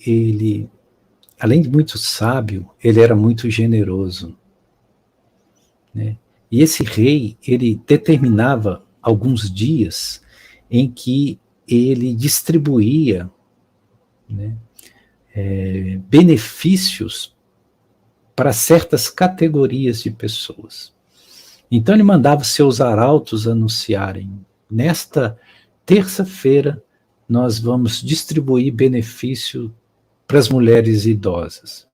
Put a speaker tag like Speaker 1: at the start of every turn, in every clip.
Speaker 1: ele, além de muito sábio, ele era muito generoso, né? E esse rei, ele determinava alguns dias em que ele distribuía, né, benefícios para certas categorias de pessoas. Então ele mandava seus arautos anunciarem: nesta terça-feira nós vamos distribuir benefício para as mulheres idosas.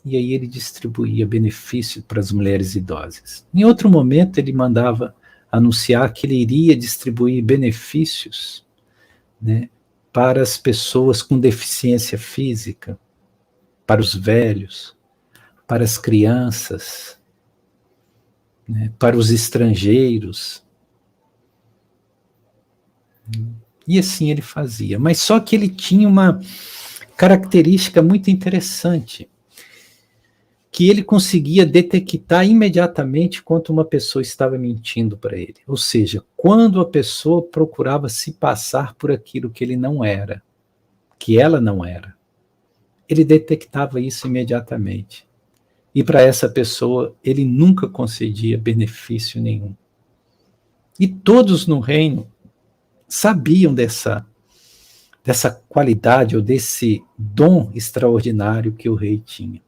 Speaker 1: E aí ele distribuía benefício para as mulheres idosas. Em outro momento ele mandava anunciar que ele iria distribuir benefícios, né, para as pessoas com deficiência física, para os velhos, para as crianças, né, para os estrangeiros. E assim ele fazia. Mas só que ele tinha uma característica muito interessante, que ele conseguia detectar imediatamente quando uma pessoa estava mentindo para ele. Ou seja, quando a pessoa procurava se passar por aquilo que ele não era, que ela não era, ele detectava isso imediatamente. E para essa pessoa, ele nunca concedia benefício nenhum. E todos no reino sabiam dessa qualidade ou desse dom extraordinário que o rei tinha.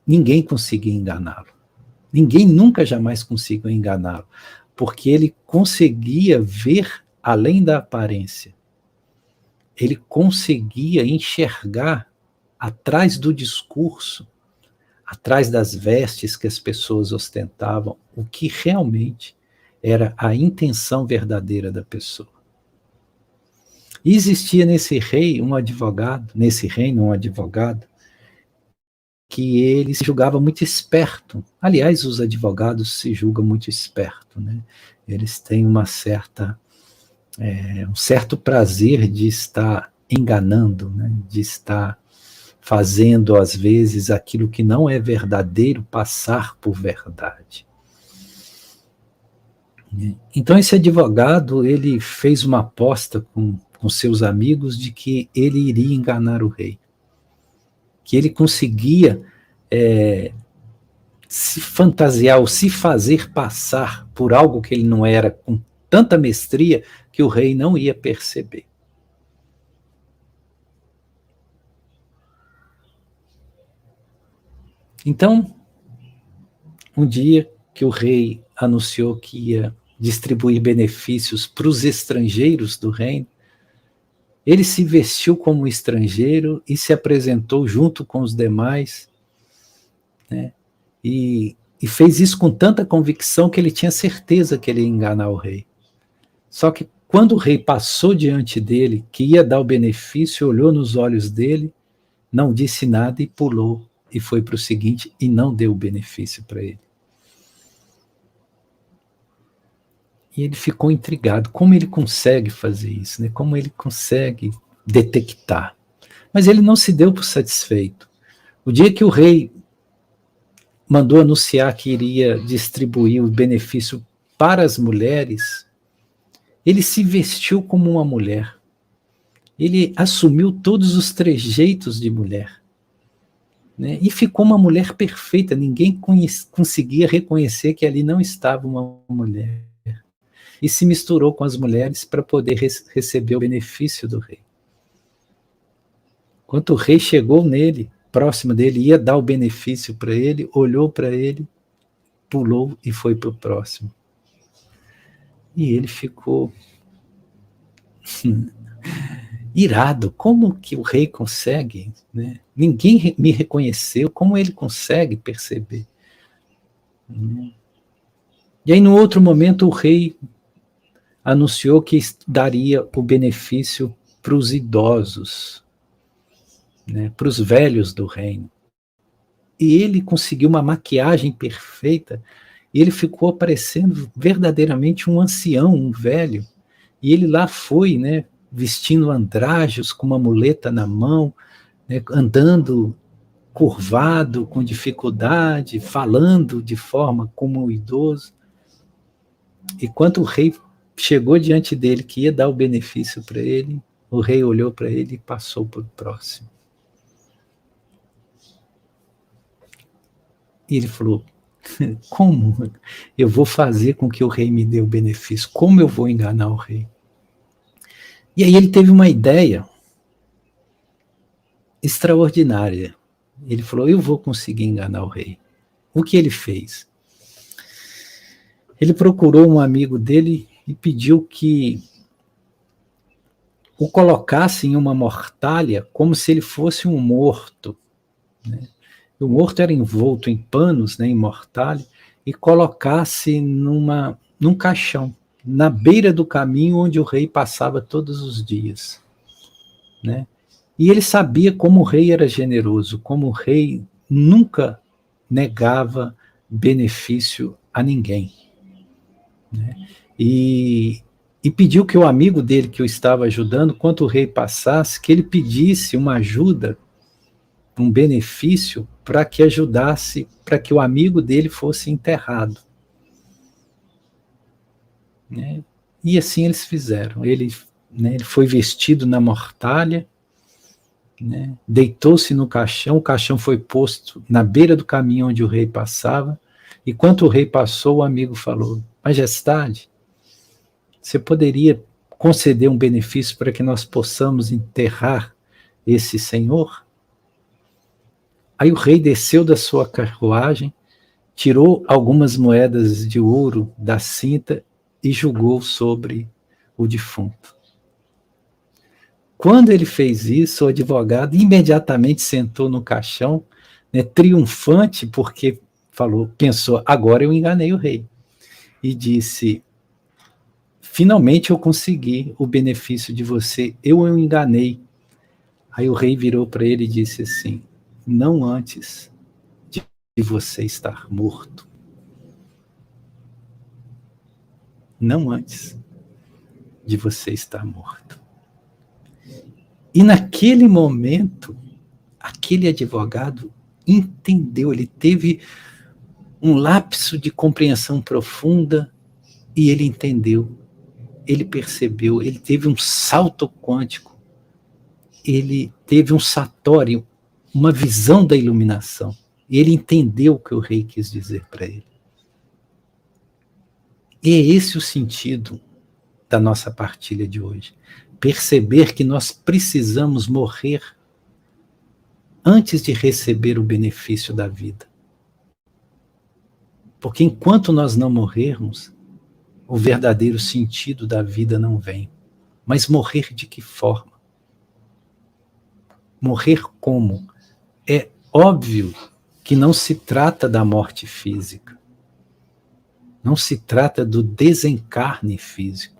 Speaker 1: Ninguém conseguia enganá-lo. Ninguém nunca jamais conseguiu enganá-lo, porque ele conseguia ver além da aparência. Ele conseguia enxergar atrás do discurso, atrás das vestes que as pessoas ostentavam, o que realmente era a intenção verdadeira da pessoa. E existia nesse reino um advogado, que ele se julgava muito esperto. Aliás, os advogados se julgam muito esperto, né? Eles têm um certo prazer de estar enganando, né? De estar fazendo, às vezes, aquilo que não é verdadeiro passar por verdade. Então, esse advogado, ele fez uma aposta com seus amigos de que ele iria enganar o rei, que ele conseguia se fantasiar ou se fazer passar por algo que ele não era com tanta mestria que o rei não ia perceber. Então, um dia que o rei anunciou que ia distribuir benefícios para os estrangeiros do reino, ele se vestiu como estrangeiro e se apresentou junto com os demais, né? E fez isso com tanta convicção que ele tinha certeza que ele ia enganar o rei. Só que quando o rei passou diante dele, que ia dar o benefício, olhou nos olhos dele, não disse nada e pulou, e foi para o seguinte, e não deu o benefício para ele. E ele ficou intrigado, como ele consegue fazer isso, né? Como ele consegue detectar. Mas ele não se deu por satisfeito. O dia que o rei mandou anunciar que iria distribuir o benefício para as mulheres, ele se vestiu como uma mulher. Ele assumiu todos os trejeitos de mulher, né? E ficou uma mulher perfeita. Ninguém conseguia reconhecer que ali não estava uma mulher. E se misturou com as mulheres para poder receber o benefício do rei. Quando o rei chegou nele, próximo dele, ia dar o benefício para ele, olhou para ele, pulou e foi para o próximo. E ele ficou irado. Como que o rei consegue, né? Ninguém me reconheceu, como ele consegue perceber? E aí, no outro momento, o rei anunciou que daria o benefício para os idosos, né, para os velhos do reino. E ele conseguiu uma maquiagem perfeita, e ele ficou parecendo verdadeiramente um ancião, um velho. E ele lá foi, né, vestindo andrajos, com uma muleta na mão, né, andando curvado, com dificuldade, falando de forma como um idoso. E quando o rei chegou diante dele, que ia dar o benefício para ele, O rei olhou para ele e passou para o próximo. E ele falou, como eu vou fazer com que o rei me dê o benefício? Como eu vou enganar o rei? E aí ele teve uma ideia extraordinária. Ele falou, eu vou conseguir enganar o rei. O que ele fez? Ele procurou um amigo dele e pediu que o colocasse em uma mortalha como se ele fosse um morto. Né? O morto era envolto em panos, né, em mortalha, e colocasse num caixão, na beira do caminho onde o rei passava todos os dias. Né? E ele sabia como o rei era generoso, como o rei nunca negava benefício a ninguém. Né? E pediu que o amigo dele que o estava ajudando, quando o rei passasse, que ele pedisse uma ajuda, um benefício, para que ajudasse, para que o amigo dele fosse enterrado. Né? E assim eles fizeram. Ele foi vestido na mortalha, né? Deitou-se no caixão, o caixão foi posto na beira do caminho onde o rei passava, e quando o rei passou, o amigo falou, Majestade, você poderia conceder um benefício para que nós possamos enterrar esse senhor? Aí o rei desceu da sua carruagem, tirou algumas moedas de ouro da cinta e jogou sobre o defunto. Quando ele fez isso, o advogado imediatamente sentou no caixão, né, triunfante, porque pensou, agora eu enganei o rei. E disse, finalmente eu consegui o benefício de você, eu o enganei. Aí o rei virou para ele e disse assim, não antes de você estar morto. Não antes de você estar morto. E naquele momento, aquele advogado entendeu, ele teve um lapso de compreensão profunda e ele entendeu, ele percebeu, ele teve um salto quântico, ele teve um satori, uma visão da iluminação. Ele entendeu o que o rei quis dizer para ele. E é esse o sentido da nossa partilha de hoje. Perceber que nós precisamos morrer antes de receber o benefício da vida. Porque enquanto nós não morrermos, o verdadeiro sentido da vida não vem. Mas morrer de que forma? Morrer como? É óbvio que não se trata da morte física. Não se trata do desencarne físico.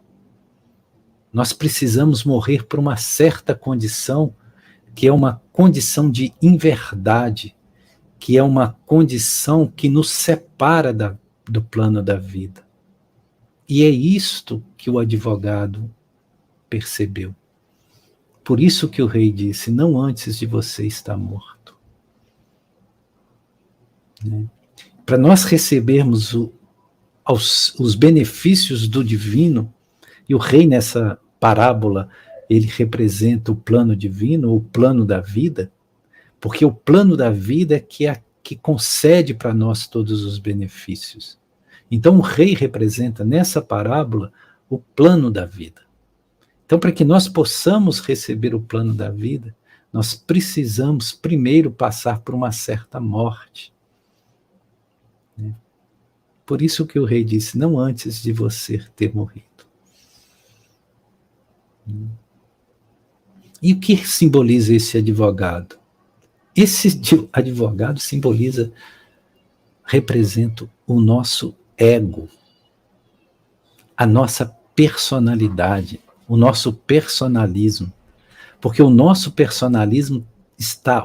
Speaker 1: Nós precisamos morrer por uma certa condição, que é uma condição de inverdade, que é uma condição que nos separa do plano da vida. E é isto que o advogado percebeu. Por isso que o rei disse, não antes de você estar morto. Né? Para nós recebermos os benefícios do divino, e o rei nessa parábola, ele representa o plano divino, o plano da vida, porque o plano da vida é que concede para nós todos os benefícios. Então o rei representa nessa parábola o plano da vida. Então, para que nós possamos receber o plano da vida, nós precisamos primeiro passar por uma certa morte. Por isso que o rei disse, não antes de você ter morrido. E o que simboliza esse advogado? Esse advogado representa o nosso ego, a nossa personalidade, o nosso personalismo. Porque o nosso personalismo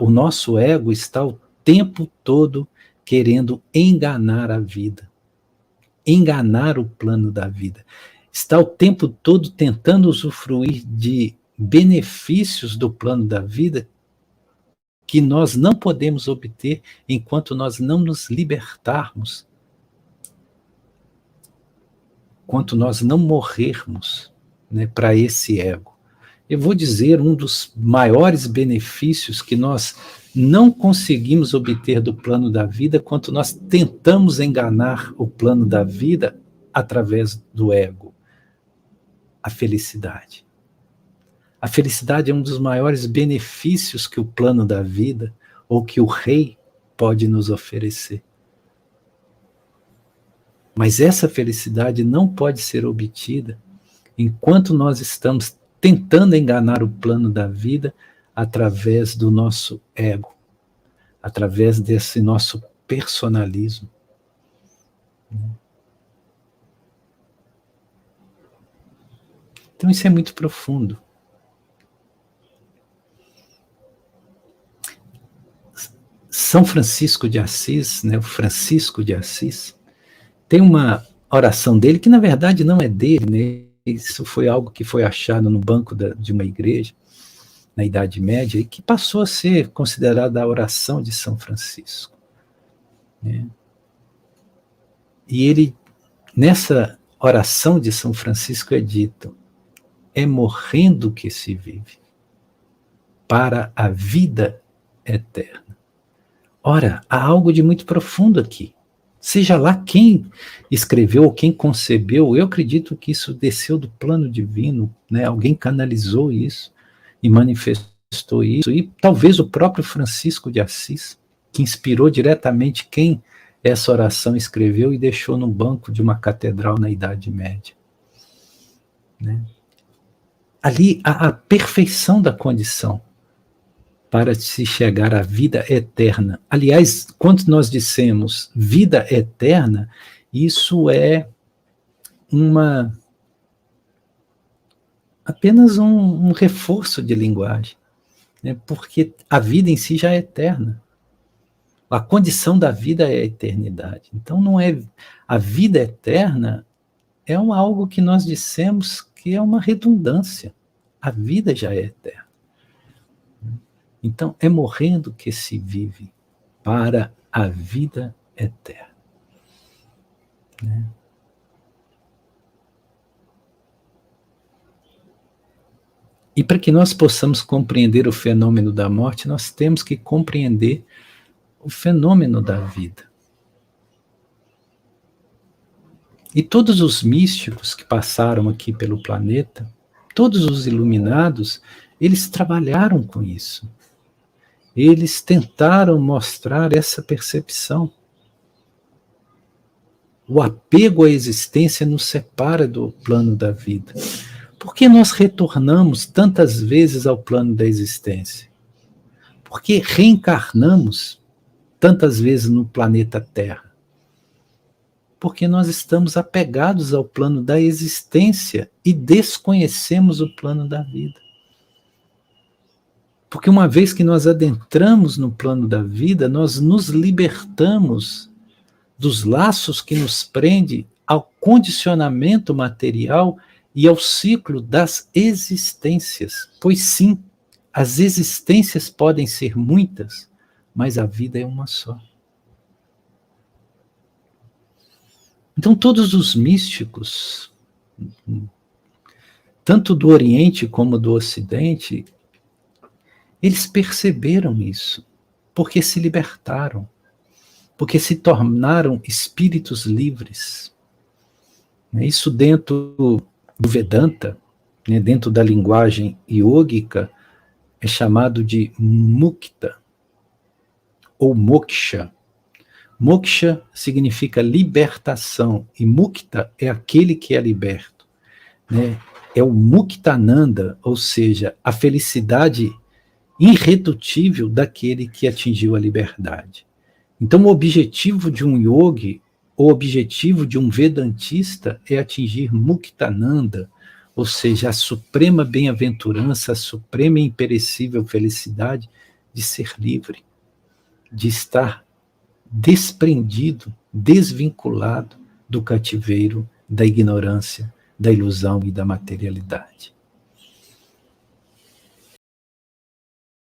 Speaker 1: o nosso ego está o tempo todo querendo enganar a vida, enganar o plano da vida. Está o tempo todo tentando usufruir de benefícios do plano da vida que nós não podemos obter enquanto nós não nos libertarmos, enquanto nós não morrermos, né, para esse ego. Eu vou dizer um dos maiores benefícios que nós não conseguimos obter do plano da vida quanto nós tentamos enganar o plano da vida através do ego. A felicidade. A felicidade é um dos maiores benefícios que o plano da vida ou que o rei pode nos oferecer. Mas essa felicidade não pode ser obtida enquanto nós estamos tentando enganar o plano da vida através do nosso ego, através desse nosso personalismo. Então isso é muito profundo. São Francisco de Assis, né, o Francisco de Assis, tem uma oração dele que na verdade não é dele, né? Isso foi algo que foi achado no banco de uma igreja, na Idade Média, e que passou a ser considerada a oração de São Francisco. Né? E ele, nessa oração de São Francisco é dito: é morrendo que se vive, para a vida eterna. Ora, há algo de muito profundo aqui. Seja lá quem escreveu ou quem concebeu, eu acredito que isso desceu do plano divino, né? Alguém canalizou isso e manifestou isso, e talvez o próprio Francisco de Assis, que inspirou diretamente quem essa oração escreveu e deixou no banco de uma catedral na Idade Média. Né? Ali há a perfeição da condição para se chegar à vida eterna. Aliás, quando nós dissemos vida eterna, isso é apenas um reforço de linguagem, né? Porque a vida em si já é eterna. A condição da vida é a eternidade. Então, não é a vida eterna é algo que nós dissemos que é uma redundância. A vida já é eterna. Então, é morrendo que se vive para a vida eterna. Né? E para que nós possamos compreender o fenômeno da morte, nós temos que compreender o fenômeno da vida. E todos os místicos que passaram aqui pelo planeta, todos os iluminados, eles trabalharam com isso. Eles tentaram mostrar essa percepção. O apego à existência nos separa do plano da vida. Por que nós retornamos tantas vezes ao plano da existência? Por que reencarnamos tantas vezes no planeta Terra? Porque nós estamos apegados ao plano da existência e desconhecemos o plano da vida. Porque uma vez que nós adentramos no plano da vida, nós nos libertamos dos laços que nos prende ao condicionamento material e ao ciclo das existências. Pois sim, as existências podem ser muitas, mas a vida é uma só. Então todos os místicos, tanto do Oriente como do Ocidente, eles perceberam isso, porque se libertaram, porque se tornaram espíritos livres. Isso dentro do Vedanta, dentro da linguagem yógica, é chamado de mukta, ou moksha. Moksha significa libertação, e mukta é aquele que é liberto. É o muktananda, ou seja, a felicidade irredutível daquele que atingiu a liberdade. Então, o objetivo de um yogi, o objetivo de um vedantista é atingir muktananda, ou seja, a suprema bem-aventurança, a suprema e imperecível felicidade de ser livre, de estar desprendido, desvinculado do cativeiro, da ignorância, da ilusão e da materialidade.